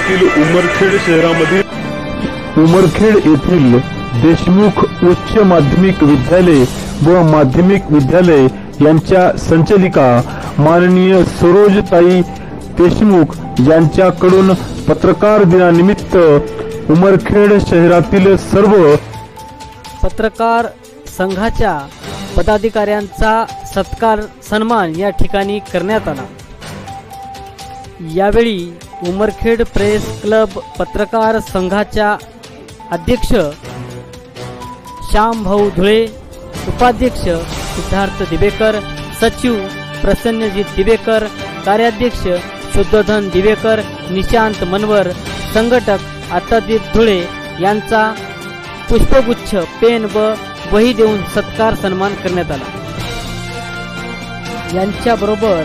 तालुक्यातील उमरखेड शहरामधील उमरखेड येथील देशमुख उच्च माध्यमिक विद्यालय व माध्यमिक विद्यालय यांच्या संचालिका माननीय सरोजताई देशमुख यांच्याकडून पत्रकार दिनानिमित्त उमरखेड शहरातील सर्व पत्रकार संघाच्या पदाधिकाऱ्यांचा सत्कार सन्मान या ठिकाणी करण्यात आला। यावेळी उमरखेड प्रेस क्लब पत्रकार संघाच्या अध्यक्ष श्याम भाऊ धुळे, उपाध्यक्ष सिद्धार्थ दिवेकर, सचिव प्रसन्नजीत दिवेकर, कार्याध्यक्ष शुद्धधन दिवेकर, निशांत मनवर, संघटक आत्तादीप धुळे यांचा पुष्पगुच्छ, पेन व वही देऊन सत्कार सन्मान करण्यात आला। यांच्याबरोबर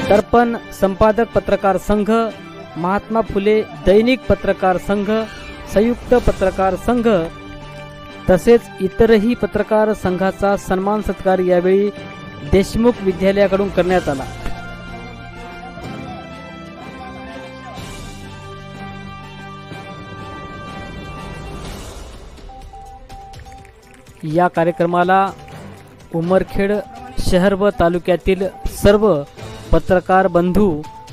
दर्पण संपादक पत्रकार संघ, महात्मा फुले दैनिक पत्रकार संघ, संयुक्त पत्रकार संघ तसेच इतरही पत्रकार संघाचा सन्मान सत्कार यावेळी देशमुख विद्यालयाकडून करण्यात आला। या कार्यक्रमाला उमरखेड शहर व तालुक्यातील सर्व पत्रकार बंधू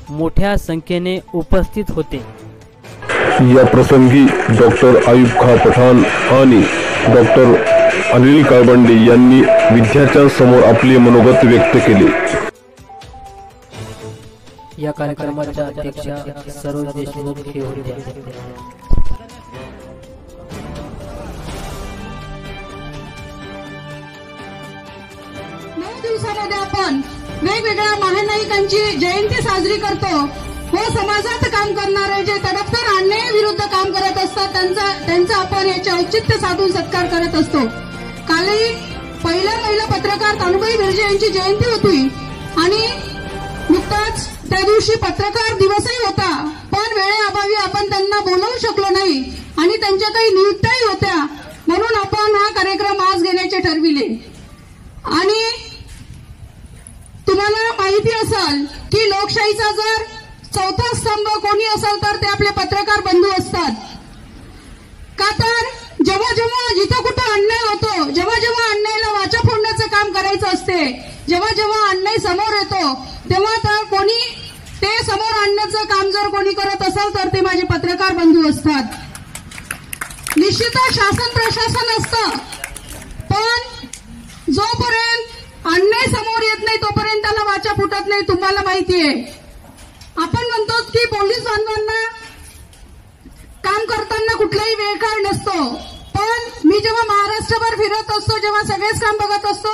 मोठ्या संख्येने उपस्थित होते। या प्रसंगी डॉक्टर आयुब खा पठाण आणि डॉक्टर अनिल काळबंडे यांनी विद्यार्थ्यांसमोर आपले मनोगत व्यक्त केले। या कार्यक्रमाच्या अध्यक्षा सरोज देशमुख हे होत्या। 9 दिवसामध्ये आपण वेगवेगळ्या महानायकांची जयंती साजरी करतो व समाजात काम करणारे जे तडफदार अन्यायाविरुद्ध काम करत असतात त्यांचा आपण याचे औचित्य साधून सत्कार करत असतो। कालही पहिल्या महिला पत्रकार तानुबाई बिर्जे यांची जयंती होती आणि नुकताच त्या दिवशी पत्रकार दिवसही होता, पण वेळेअभावी आपण त्यांना बोलवू शकलो नाही आणि त्यांच्या काही नियुक्त्याही होत्या, म्हणून आपण हा कार्यक्रम आज घेण्याचे ठरविले। आणि तुम्हाला माहिती असेल की लोकशाहीचा जर चौथा स्तंभ कोणी असेल तर ते आपले पत्रकार बंधू असतात। का तर जेव्हा जेव्हा जिथं कुठं अन्याय होतो, जेव्हा जेव्हा अन्यायाला वाचा फोडण्याचं काम करायचं असते, जेव्हा जेव्हा अन्याय समोर येतो तेव्हा तर कोणी ते समोर आणण्याचं काम जर कोणी करत असेल तर ते माझे पत्रकार बंधू असतात। निश्चितच शासन प्रशासन असतं, पण जोपर्यंत अन्याय समोर येत नाही तोपर्यंत त्याला वाचा फुटत नाही। तुम्हाला माहिती आहे, आपण म्हणतो की पोलीस बांधवांना काम करताना कुठलाही वेळ काळ नसतो, पण मी जेव्हा महाराष्ट्रभर फिरत असतो, जेव्हा सगळेच काम बघत असतो,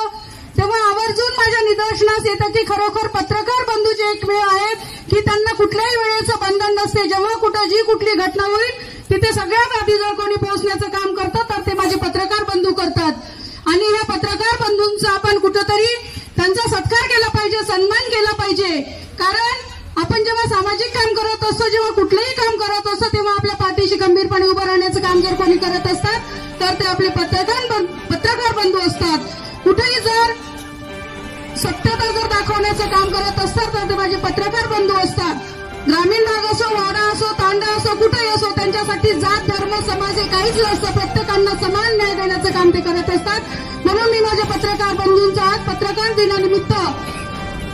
तेव्हा आवर्जून माझ्या निदर्शनास येतं की खरोखर पत्रकार बंधू जे एक वेळ आहेत की त्यांना कुठल्याही वेळेचं बंधन नसते। जेव्हा कुठं जी कुठली घटना होईल तिथे सगळ्यात आधी जर कोणी पोहोचण्याचं काम करतात तर ते माझे पत्रकार बंधू करतात। आणि ह्या पत्रकार बंधूंचा आपण कुठंतरी त्यांचा सत्कार केला पाहिजे, सन्मान केला पाहिजे। कारण आपण जेव्हा सामाजिक काम करत असतो, जेव्हा कुठलंही काम करत असतो, तेव्हा आपल्या पाठीशी खंबीरपणे उभं राहण्याचं काम जर कोणी करत असतात तर ते आपले पत्रकार बंधू असतात। कुठेही जर सत्यता जर दाखवण्याचं काम करत असतात तर ते माझे पत्रकार बंधू असतात। ग्रामीण भाग असो, वाडा असो, तांडा असो, कुठेही असो, त्यांच्यासाठी जात धर्म समाज हे काहीच नसतं, प्रत्येकांना समान न्याय देण्याचं काम ते करत असतात। म्हणून मी माझ्या पत्रकार बंधूंचा आज पत्रकार दिनानिमित्त